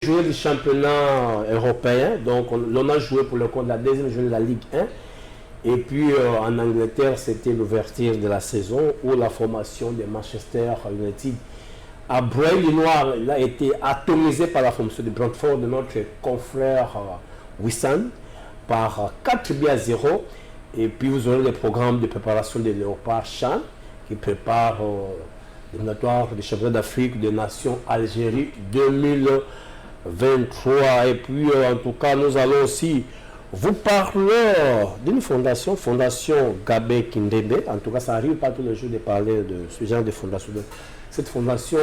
Joué du championnat européen, donc on a joué pour le compte de la deuxième journée de la Ligue 1. Et puis en Angleterre, c'était l'ouverture de la saison ou la formation de Manchester United. À Breuil-du-Noir, il a été atomisé par la formation de Brentford de notre confrère Wissam par 4-0. Et puis vous aurez le programme de préparation de Léopard Chan qui prépare l'éliminatoire du championnat d'Afrique des Nations Algérie 2023. Et puis en tout cas, nous allons aussi vous parler d'une fondation, Fondation Gabé Kindembe. En tout cas, ça n'arrive pas tous les jours de parler de ce genre de fondation. Cette fondation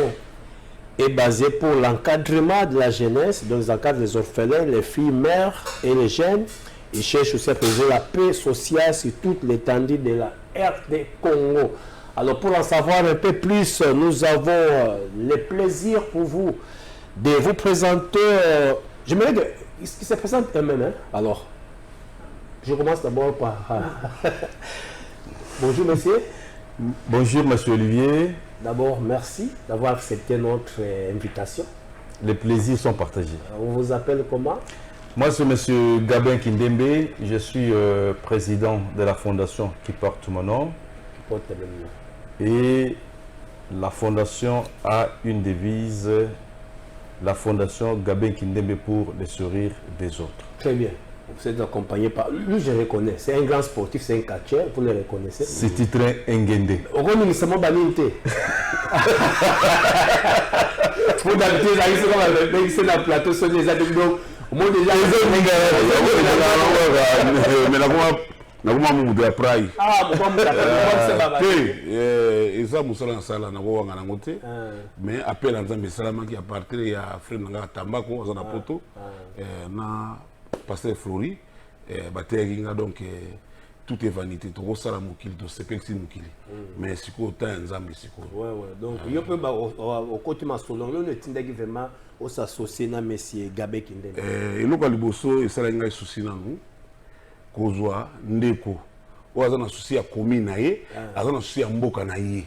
est basée pour l'encadrement de la jeunesse, donc ils encadrent les orphelins, les filles, mères et les jeunes. Ils cherchent aussi à préserver la paix sociale sur toute l'étendue de la RD Congo. Alors pour en savoir un peu plus, nous avons le plaisir pour vous de vous présenter. J'aimerais qu'ils se présentent eux-mêmes. Hein? Alors, je commence d'abord par... Bonjour monsieur. Bonjour monsieur Olivier. D'abord, merci d'avoir accepté notre invitation. Les plaisirs sont partagés. On vous appelle comment? Moi, c'est monsieur Gabin Kindembe. Je suis président de la fondation qui porte mon nom. Qui porte le même nom. Et la fondation a une devise, la fondation Gabin Kindembe pour le sourire des autres. Très bien. Vous êtes accompagné par... Lui, je reconnais. C'est un grand sportif, c'est un catcheur. Vous le reconnaissez. C'est titré Ngende. Au moins, nous sommes banité. Pour d'habitude, c'est dans le plateau, c'est des adultes. Donc, au moins déjà... nakuma mudu ya prai eza mosala na sala na kowanga nango te mais appel ya nzambe esalamaki à partir ya frère na nga tambako aza na poto na pasteur Flori bateyaki nga donc tout est vanité tokosala mokili tosepelisi mokili mais sikoyo ta ya nzambe sikoyo donc yo mpe okoti masolo yo netindaki vraiment osassocie na monsieur Gabé Kindembe eloko ya liboso esalaki ngai susi nanu kozwa ndeko oyo aza na susi ya komi na ye aza na susi ya mboka na ye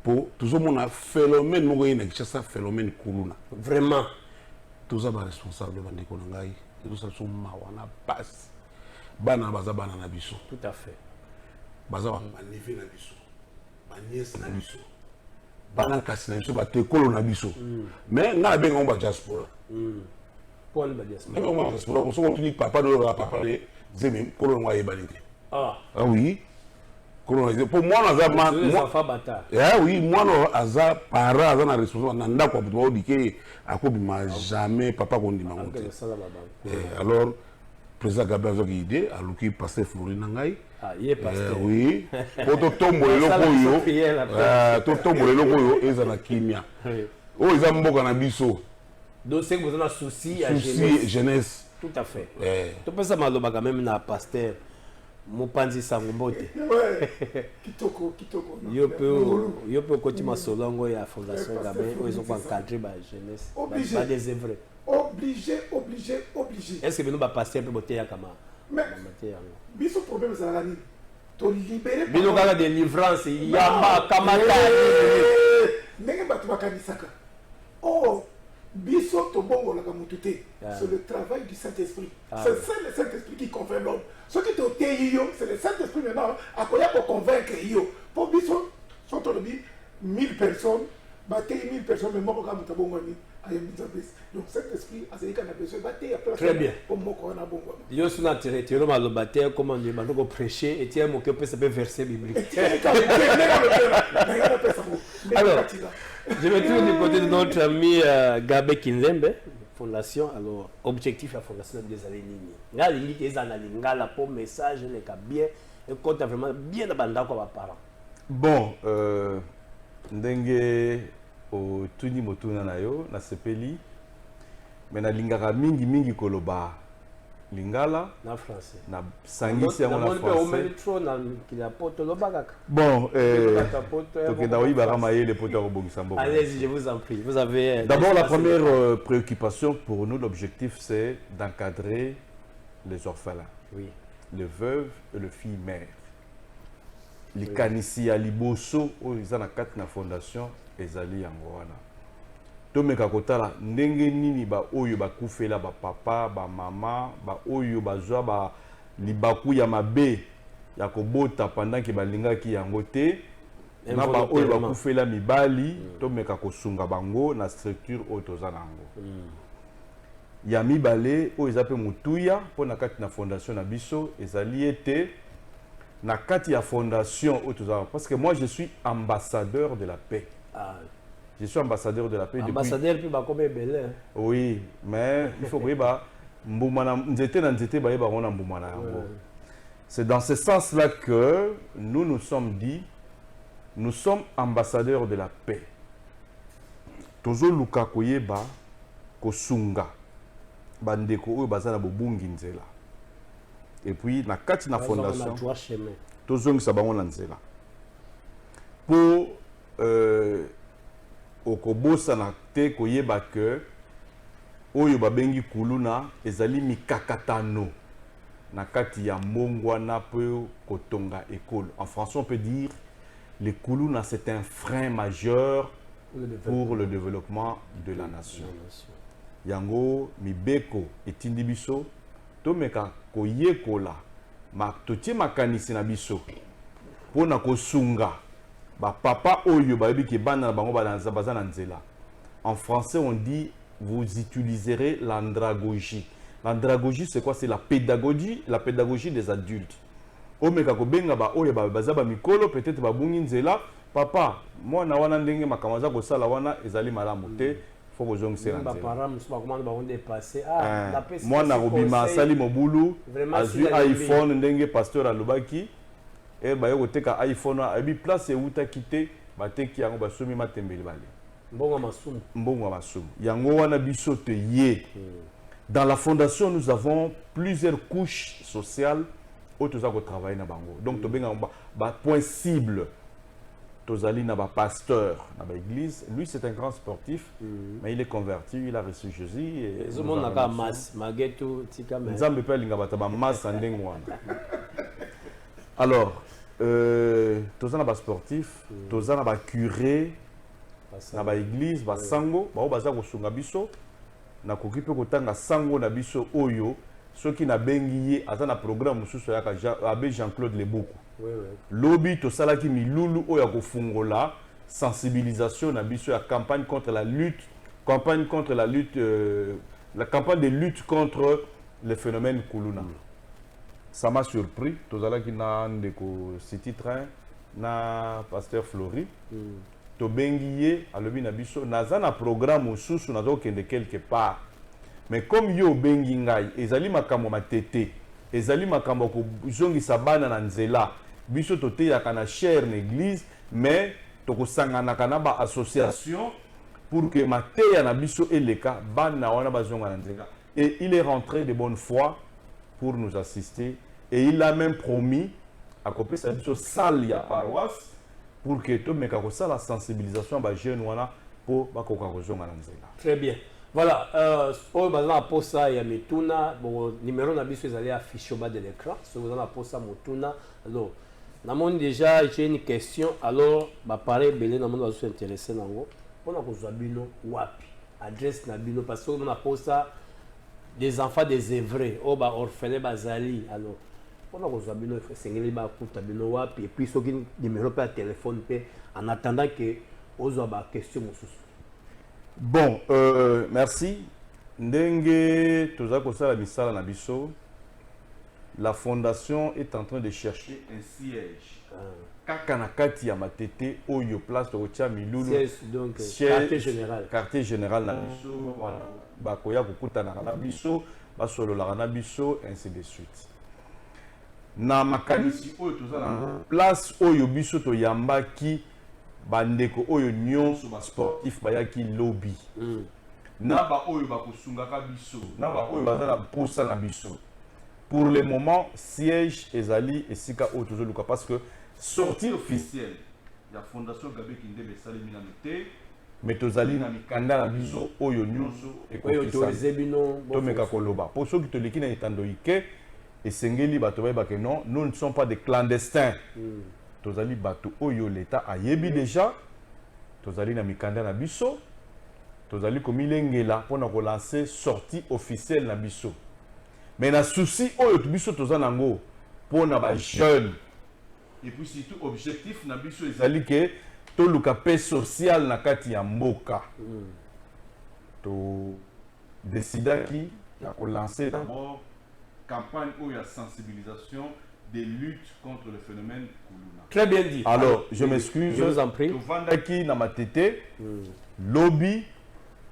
po tozomona phénomène moko ye na Kinshasa phénomène kuluna vraiment toza baresponsable bandeko na ngai ezosala biso mawa na pasi bana baza bana na biso tout à fait baza baneve na biso baniese na biso bana kasi na biso batekolo na biso mais ngai nabenga ngo badiaspora po ani badiaspora soko otuni papa doyoka papa de zemi kolo ngo ayebani te ah oui kolo pour moi naza oui moi aza para aza na responsable na ndako abuto odike akobima jamais papa kondima ngo te alors président Gabé azoki idée aluki pasteur Flori na ngai oui poto tombola eloko oyo to tombola eloko oyo eza na kimia oyo eza mboka na biso donc c'est que vous avez un souci à jeunesse. Tout à fait. Tu peux ça malobaka même na pasteur Mopanzi Sangombote. Kitoko. Yo peut continuer solongo ya fondation Gabé où ils ont encadré la jeunesse. Pas des œuvres. Obligé. Est-ce que nous va passer pour boter ya kama? Mais biso problème ça la ni. To libérer. Bino kala de livrance yamba kamata. Ndenge batu bakanisaka. Oh Biso Tobongo la Gamutute, c'est le travail du Saint-Esprit. C'est le Saint-Esprit qui convainc l'homme. Ce qui est c'est le Saint-Esprit maintenant, à quoi pour convaincre yo. Pour Biso, sont 1000 personnes, battre 1000 personnes, mais moi, je vais vous donc Saint-Esprit, a besoin de battre. Très bien. Pour moi, on a bon. Yo suis dans territoire, mal battre, comment Dieu m'a prêcher, et tiens, mon cœur peut se verser biblique. Alors, je vais tourner du côté de notre ami Gabé Kindembe, fondation. Alors, objectif de la fondation des années lignes. Là, les lignes, ils analysent la pour message, les cas bien, et compte vraiment bien d'abandon comme parents. Bon, ndenge au tuni motuna na yo na sepeli, mais na lingaka mingi koloba. Lingala na français na sangisi yango na français bon allez-y, je vous en prie, vous avez d'abord la première préoccupation pour nous, l'objectif c'est d'encadrer les orphelins, oui, les veuves et les filles mères. Les kanisi ya liboso o izana kat na fondation ezali yango wana tomeka kotala ndenge nini ba oyo bakufela ba papa ba mama ba oyo bazwa ba libaku ya mabe ya kobota pendant ke balingaki yango te na ba oyo bakufela mibali tomeka kosunga bango na structure oyo toza nango ya mibale oyo eza pe mutuya mpona kati na fondation na biso ezali ete na kati ya fondation oyo toza parce que moi je suis ambassadeur de la paix. Je suis ambassadeur de la paix. Ambassadeur depuis Bakomé Belé. Oui, mais il faut que c'est dans ce sens-là que nous nous sommes dit, nous sommes ambassadeurs de la paix. Tozo luka koyeba kosunga bandeko oyo bazana bobungi nzela. Et puis na kati na fondation tozo ngisa bango na nzela. Pour okobosa na te koyeba ke oyo babengi kuluna ezali mikakatano na kati ya mbongwana pe kotonga école. En français on peut dire le kuluna c'est un frein majeur pour le développement de la nation. Yango mibeko etindi biso tomeka koyekola totie makanisi na biso pona kosunga ba papa oyo bayebi ke bana bango bazana nzela. En français on dit vous utiliserez l'andragogie. L'andragogie c'est quoi? C'est la pédagogie des adultes. Omeka ko benga ba oyo bazaba mikolo peut-être babungi nzela papa moi na wana ndenge makamaza ko sala wana ezali malamu te faut bozongisa nzela. Ba parents musuba comment ba on dépasser moi na robima sali mobulu azui iPhone ndenge pasteur alobaki et ba yo teka iPhone abi place euta kité bateki yango basomi matembeli bale mbongo masumu yango wana biso te ye. Dans la fondation nous avons plusieurs couches sociales où tous avons travaillé na bango. Donc to benga ba point cible tozali na ba pasteur na ba église. Lui c'est un grand sportif mais il est converti, il a reçu Jésus et tout le monde na masse mageto tika mais nzambe pe linga bata ba masse ndenge wana. Alors tozana ba sportif, tozana ba curé na ba église ba sango ba baza ko sunga biso na kokipe kotanga sango na biso oyo soki na bengi ye aza na programme mususu ya abe Jean-Claude Leboukou. Lobi to salaki milulu oyo ya kofungola sensibilisation na biso ya campagne contre la lutte la campagne de lutte contre le phénomène kuluna. Ça m'a surpris tozalaki na ndeko City Train na pasteur Flori to bengi ye alobi na biso naza na programme mususu nazo kende quelque part. Mais comme yo bengi ngai ezali makambo matete ezali makambo ko zongisa bana na nzela biso tote ya kana chère l'église mais tokosangana kana ba association pour que mateya na biso eleka bana wana bazonga na nzela. Et il est rentré de bonne foi pour nous assister et il a même promis à couper sa biso salle ya paroisse pour que to meka ko la sensibilisation ba jeune wana pour ba ko zonga na nzela. Très bien. Voilà, pour la posa ya mituna, bon numéro na biso ezali affiché au bas de l'écran. Si vous avez la posa mutuna, alors namon déjà j'ai une question. Alors, bah pareil, belé namon va s'intéresser nango. On a kozwa bino wapi, adresse na bino parce que on a posa des enfants des œuvrés, au ba orphelin bazali. Alors, on a kozwa bino sengeli ba kuta bino wapi et puis soki numéro pa téléphone pe en attendant que ozwa ba question mususu. Bon, merci. Ndenge toza kosala misala na biso, la fondation est en train de chercher un siège. Kaka na kati ya matete oyo place to tia milulu. Siège donc quartier général na biso. Ba koya kokutana na biso, ba solo na biso ainsi de suite. Na makanisi oyo toza na place oyo biso to yambaki bandeko oyo nyonso ba sportif bayaki lobby na ba oyo bakosungaka biso na ba oyo bazala posa na biso. Pour le moment siège ezali esika oyo tozoluka parce que sortie officielle ya fondation Gabé Kindembe salimi na mete mais tozali na mikanda na biso oyo nyonso ekoki bino to meka koloba pour ceux qui te leki na etandoike esengeli bato bayeba que non, nous ne sommes pas des clandestins. Tozali bato oyo l'État a yebi déjà. Tozali na mikanda na biso. tozali komilengela mpona kolancer sortie officielle na biso. Mais na souci oyo biso toza nango mpona ba jeune. Et puis surtout objectif na biso ezali ke toluka paix sociale na kati ya mboka. To décidaki ya kolancer d'abord campagne ou la sensibilisation des luttes contre le phénomène Kuluna. Très bien dit. Alors, je m'excuse. Je vous en prie. Tovandaki na matete, lobby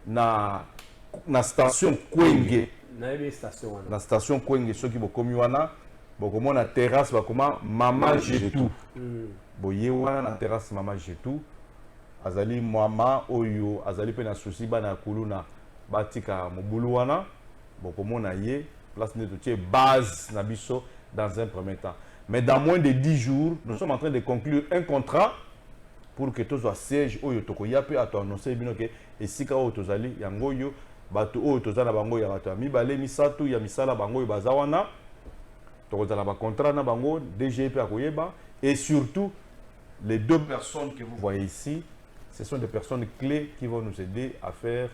na station Kwenge. Na station Kwenge, ceux qui bokomi wana, bokomo na terrasse bakoma Mama Jetou. Boye wana na terrasse Mama Jetou. Azali mama oyo, azali pe na souci bana Kuluna, batika mobulu wana, bokomo na ye. Place de base Nabiso dans un premier temps. Mais dans moins de 10 jours, nous sommes en train de conclure un contrat pour que tout soit siège au Yotokoya peut annoncer que et si ka otozali yangoyo bato o tozana bango ya bato mi balé misatu ya misala bango bazawana tokozala ba contrat na bango DGP akoyeba et surtout les deux personnes que vous voyez ici, ce sont des personnes clés qui vont nous aider à faire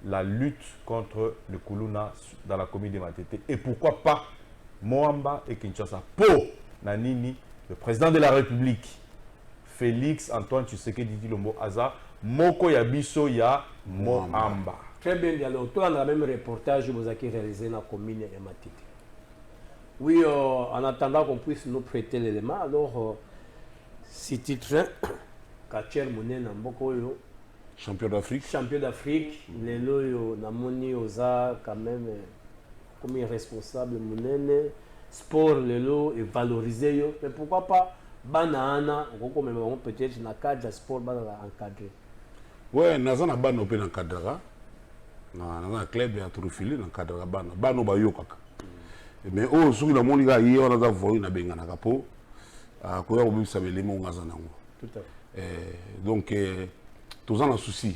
la lutte contre le Kuluna dans la commune de Matete. Et pourquoi pas Moamba et Kinshasa. Pour Nanini, le président de la République, Félix Antoine Tshisekedi Tshilombo Aza, Moko Yabiso ya Moamba. Très bien, alors, toi, on a le même reportage que vous avez réalisé dans la commune de Matete. Oui, en attendant qu'on puisse nous prêter l'élément, alors, si titre, Kacher Mounen Mboko yo. Champion d'Afrique. Champion d'Afrique. Les loyaux, Namoni Oza, quand même, comme responsable, Mounene, sport, les lots, et valoriser. Mais pourquoi pas, Banana, peut-être, dans le cadre de sport, encadré. Oui, nous avons un ban open encadré. Nous avons un club qui a tout refilé dans le cadre de ban. Ban obayo kaka. Mais oh, sur le monde, il y a un voyou na benga na kapo. À quoi on peut savoir les mots ngazanango. Tout à fait. Donc, tous en a souci.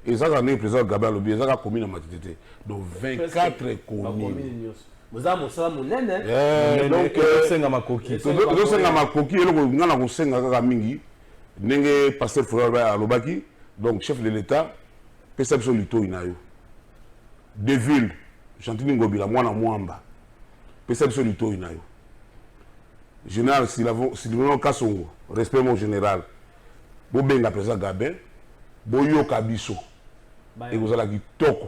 Et ça, c'est le président Gabriel Obi, ça a commis dans ma tête. Donc, 24 communes. Vous avez ça, mon nene. Donc, c'est un makoki. C'est un makoki. Et donc, on a un senga mingi. Nenge pasteur Fouraba à Lobaki. Donc, chef de l'État, perception du taux inayo. Deux villes, Chantini Ngobila, Mwana Mwamba. Perception du taux inayo. Général, si nous Kassongo, respect mon général. Bobenga président Gabin. Boyo Kabiso. Et vous allez dire Toko.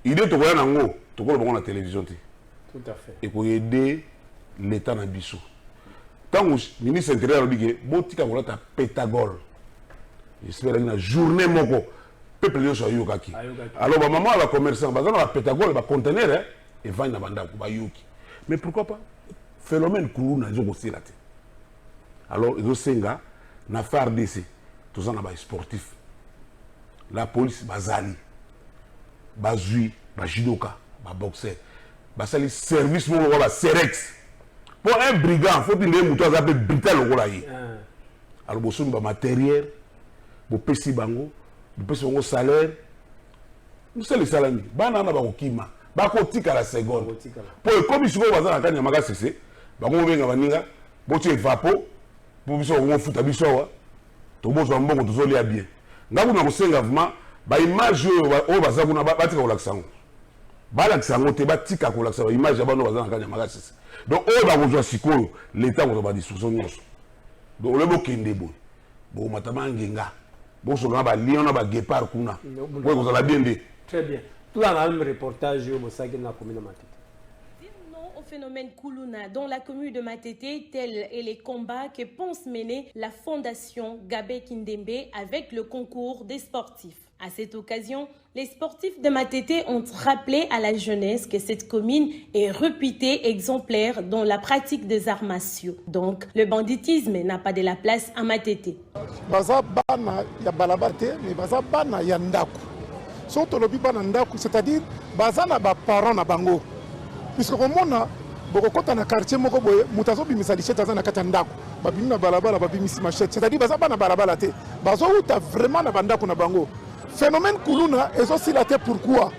Idée Toko Yanango, Toko le la télévision. Tout à fait. Et pour aider l'État na Biso. Quand le ministre intérieur dit que Botika voulait ta pétagole. J'espère que la journée moko peuple yo soyo kaki. Alors maman la commerçant, bazana la pétagole ba conteneur et vendre na banda ko ba yoki. Mais pourquoi pas phénomène Kuluna zo ko silate. Alors ils senga na FARDC tous en ba sportif. La police bazali bazui ba judoka ba boxeur basali service mo ba serex pour un brigand faut dire muto azabe brital ko la yi alors bo sumba matériel bo pesi bango bo pesi bango salaire nous c'est le salaire bana na ba ko kima ba ko tika la seconde pour comme si ko bazana kanya maka cc bango benga baninga bo tu vapo bo biso ko futa biso wa to bo zo mbongo to zo lia bien ngaku na kosenga vraiment ba image o baza kuna batika kolaksango balaksango te batika kolaksa ba image bano baza na kanya makasi donc o ba kozwa sikoyo l'état ko ba discussion nyonso donc le bokende bo matama ngenga bo so na ba lion na ba guépard kuna ko kozala bien de très bien tout dans le même reportage au Bosaki na commune de Matete. Au phénomène Kuluna dans la commune de Matete, tels et les combats que pense mener la fondation Gabé Kindembe avec le concours des sportifs. À cette occasion, les sportifs de Matete ont rappelé à la jeunesse que cette commune est réputée exemplaire dans la pratique des arts martiaux. Donc, le banditisme n'a pas de la place à Matete. Baza bana ya balabate, mais baza bana ya ndaku. Soto lobi bana ndaku, c'est-à-dire baza na ba parents na bango. Puisque comme on a beaucoup de quartier, moko boye, mutazo bimisa lichette azana kata ndako. Babimi na balabala, babimisi machette. C'est-à-dire baza bana balabala te. Bazo uta vraiment na bandako na bango. Phénomène Kuluna est aussi la tête pourquoi?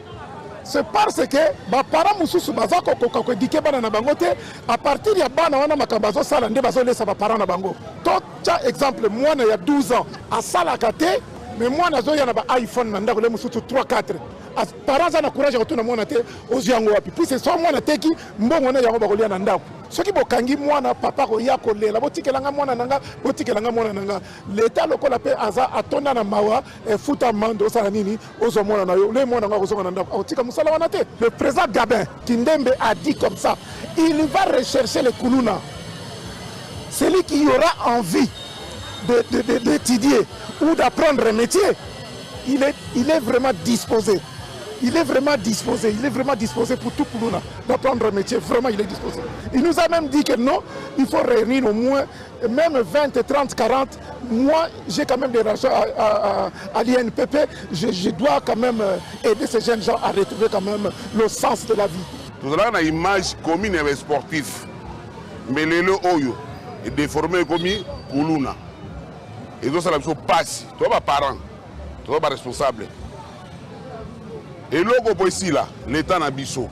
C'est parce que ba parents mususu baza ko dike bana na bango te à partir ya bana wana makabazo sala nde bazo lesa ba parents na bango. Tota exemple moi il y a 12 ans à Salakate mais moi nazo ya na ba iPhone na ndako le musutu 3 4 parents ana courage ko tuna mwana te oziango wapi puis c'est soit mwana teki mbongo na yango ba kolia na ndako soki bokangi mwana papa ko ya kolela botikelanga mwana nanga botikelanga mwana nanga l'état lokola pe aza atonda na mawa futa mando sala nini ozo mwana na yo le mwana nga kozonga na ndako otika musala wana te. Le président Gabin Kindembe a dit comme ça, il va rechercher les Kuluna, celui qui aura envie d'étudier ou d'apprendre un métier, il est vraiment disposé. Il est vraiment disposé pour tout Kuluna d'apprendre un métier. Vraiment, il est disposé. Il nous a même dit que non, il faut réunir au moins même 20, 30, 40. Moi, j'ai quand même des rations à l'INPP. Je dois quand même aider ces jeunes gens à retrouver quand même le sens de la vie. Tout cela, une image commune et sportive. Mais les Oyo est déformé comme Kuluna. Et donc, ça passe. Toi, pas parent, toi, pas responsable. Et l'autre ici, là, l'État n'a biso.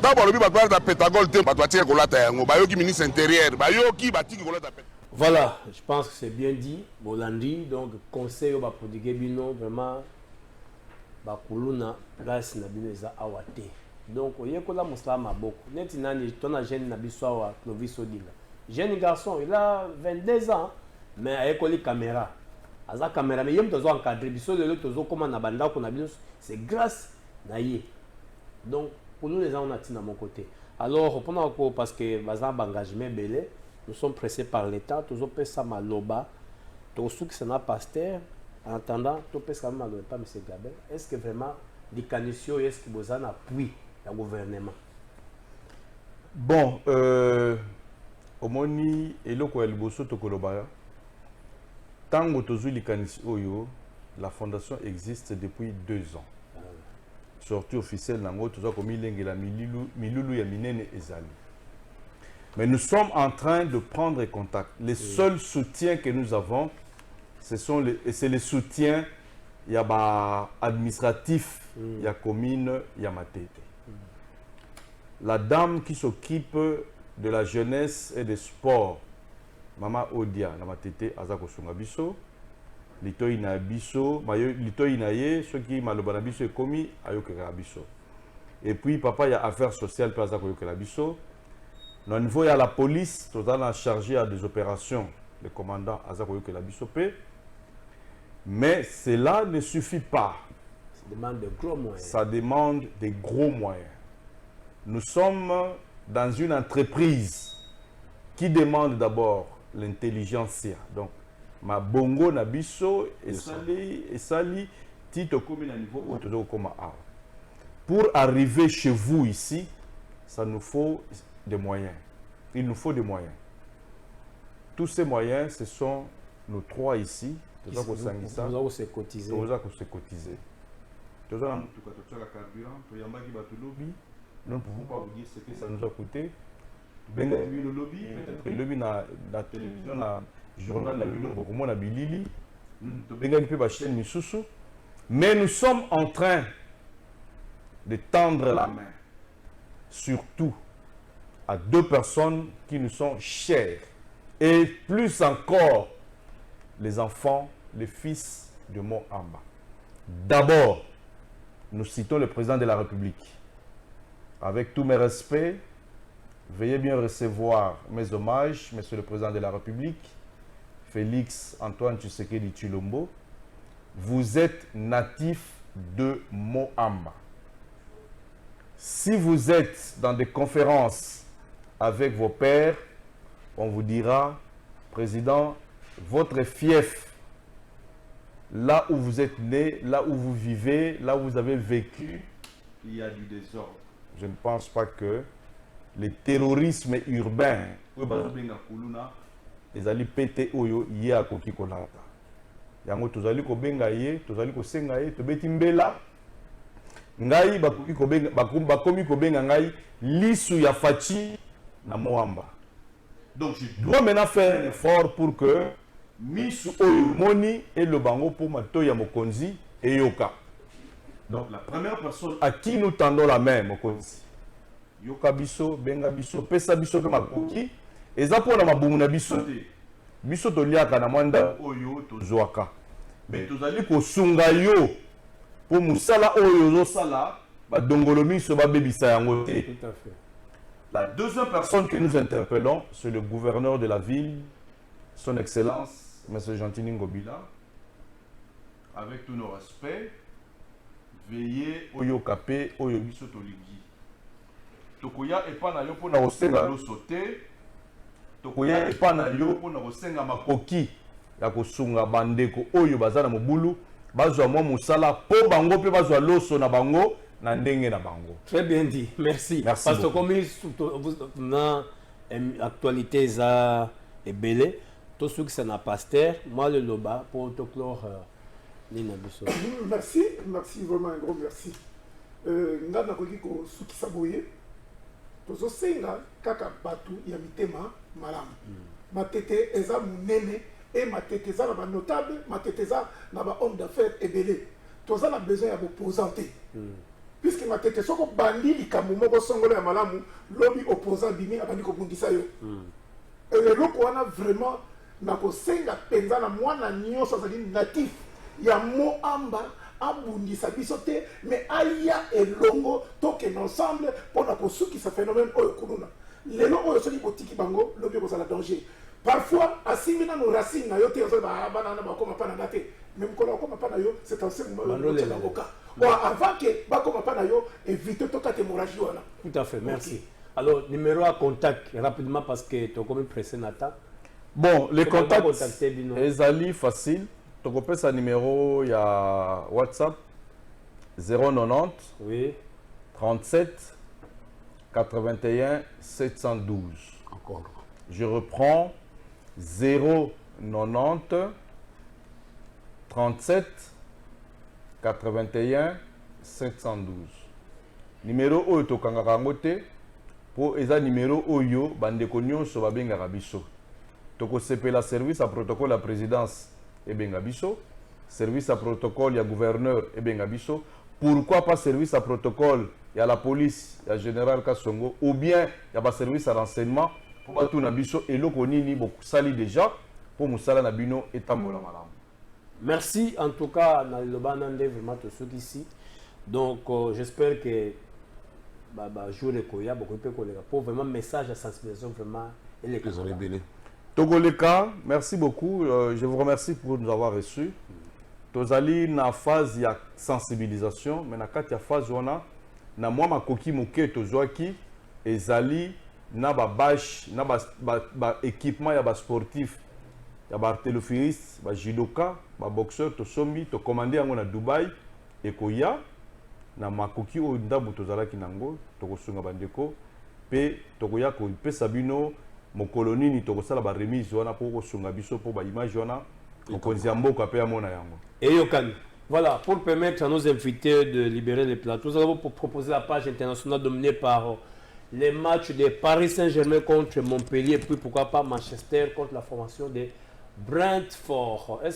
D'abord, le but de pétagole, ministre intérieur, voilà, je pense que c'est bien dit. Bolandi, donc, conseil au prodigué bino, vraiment, Bakuluna, place na bineza awate. Donc, il y a que la muslama beaucoup. Net nani, ton jeune na bisoa, Clovis Odila. Jeune garçon, il a 22 ans, mais avec les caméras. Aza caméra, mais il y a un encadré, biso de l'autre, comment na banda qu'on a bien, c'est grâce. Donc, pour nous, les gens, on a à mon côté. Alors, parce que nous sommes pressés par l'État, nous sommes pressés par l'Oba, nous sommes pressés par pasteur. En attendant, nous sommes pressés par M. Gabin. Est-ce que vraiment, les canissio, est-ce que vous avez appuyé le gouvernement? Bon, au moni, et le quoi, le bosso tokolobaya. Tant que les canissio, la fondation existe depuis 2 ans. Sortie officielle nango tout ça comme la milulu ya minene ezali. Mais nous sommes en train de prendre contact. Les seuls soutiens que nous avons, c'est les soutiens administratifs ya commune ya Matete. La dame qui s'occupe de la jeunesse et des sports, Mama Odia na Matete azako sunga biso. Litoi na biso, litoi na ye, ceux qui malobana biso est commis ayokera biso. Et puis papa il y a affaires sociales plaza koyokera biso. Au niveau il y a la police, tout ça chargé à des opérations, le commandant azako koyokera biso pe. Mais cela ne suffit pas. Ça demande de gros moyens. Ça demande des gros moyens. Nous sommes dans une entreprise qui demande d'abord l'intelligence. Donc ma bongo na biso et sali tito comme na niveau autour comme a. Pour arriver chez vous ici, ça nous faut des moyens. Il nous faut des moyens. Tous ces moyens, ce sont nos 3 ici. Nous allons se cotiser. Nous allons se cotiser. Nous allons la carburant, nous ne pouvons pas vous dire ce que ça nous a coûté. Le lobby, peut-être le lobby na la télévision, na journal na bilo beaucoup na bilili, mais nous sommes en train de tendre la main, surtout à 2 personnes qui nous sont chères, et plus encore les enfants, les fils de Moamba. D'abord, nous citons le président de la République. Avec tous mes respects, veuillez bien recevoir mes hommages, monsieur le président de la République, Félix Antoine Tshisekedi Tshilombo. Vous êtes natif de Moamba. Si vous êtes dans des conférences avec vos pères, on vous dira, président, votre fief, là où vous êtes né, là où vous vivez, là où vous avez vécu, il y a du désordre. Je ne pense pas que le terrorisme urbain, les alliés pété oyo yé à koki kolata. Yango tozali ko benga yé, tozali ko senga yé, tobeti mbela. Ngai bakoki ko benga, bakomi ko benga ngai lisu ya fachi na Moamba. Donc je dois maintenant faire un effort pour que misu oyo moni et le bango pour mato ya mokonzi et yoka. Donc la première personne à qui nous tendons la main, mokonzi. Yoka biso, benga biso, pesa biso ke makoki. Eza pona mabumu na biso te. Biso to liaka na mwanda oyo to zoaka. mais tozali kosunga yo pour musala oyo ozosala badongolo miso babebisa yango te. Tout à fait. La deuxième personne que nous interpellons, c'est le gouverneur de la ville, son excellence, M. Gentini Ngobila. Avec tous nos respects, veillez oyo kapé oyo biso tolingi. Tokoya epa na yo pona kosenga loso te. Tokoya epa na yo pona kosenga makoki ya kosunga bandeko oyo baza na mobulu bazwa mwa musala po bango pe bazwa loso na bango na ndenge na bango. Très bien dit, merci. Merci parce que beaucoup. comme dans l'actualité ça est belé, tout ce qui c'est na pasteur, moi le loba pour autoclore Nina Bisso. Merci, merci vraiment un gros merci. Ngana koki ko suki saboye. Tozo senga kaka batu ya mitema malamu. Matete eza munene et matete eza na ba notable, matete eza na ba homme d'affaires ebelé. Toza na besoin ya représenter. Puisque matete soko bandi likambo moko songolo ya malamu, lobi opposant bini abandi ko bungisa yo. Et le loko wana vraiment na ko senga penza na mwana nyonso azali natif ya mo amba abundisa biso te mais aya elongo tokende ensemble mpona kosukisa phénomène oyo kuluna lelo oyo soki botiki bango lobi kozala danger parfois asimbi nano racine na yo te ozoyeba banana bakoma mpa na nga te mais mokolo bakoma mpa na yo c'est enseignementboka avant ke bakoma mpa na yo évite tokata hémorragie wana. Tout à fait, merci. Alors, numéro à contact rapidement parce que tu as comme pressé Nata. Bon, les Comment contacts, contacter Bino? ezali facile. Tu peux sa numéro, il y a WhatsApp 090 Oui. 37 81 712. Encore. Je reprends 090 37 81 712. Numéro oyo tokangaka yango te po eza numéro oyo bandeko nyonso babengaka biso. Tokosepela service à protocole à présidence ebenga biso, service à protocole ya gouverneur ebenga biso. Pourquoi pas service à protocole ya la police ya général Kasongo ou bien ya ba service à renseignement pour batu na biso eloko nini bokusali déjà pour musala na bino etambola malamu. Merci en tout cas dans le Banande vraiment tous ceux ici. Donc j'espère que jour de Koya beaucoup de collègues pour vraiment message à sensibilisation vraiment et les rébellés. Togoleka, merci beaucoup. Je vous remercie pour nous avoir reçus. Tozali na phase ya sensibilisation, mais na kati ya phase wana na mwa makoki moke tozwaki ezali na ba bâche na ba équipement ya ba sportif ya ba artérophiliste, ba judoka, ba boxeur to sombi to commander yango na Dubai ekoya na makoki o ndambo tozalaki nango tokosunga bandeko pe tokoya ko pesa bino mokolo nini tokosala ba remise wana po kosunga biso po ba image wana mokonzi ya mboka pe amona yango. Et Yokan, voilà, pour permettre à nos invités de libérer les plateaux, nous allons proposer la page internationale dominée par les matchs de Paris Saint-Germain contre Montpellier, puis pourquoi pas Manchester contre la formation de Brentford.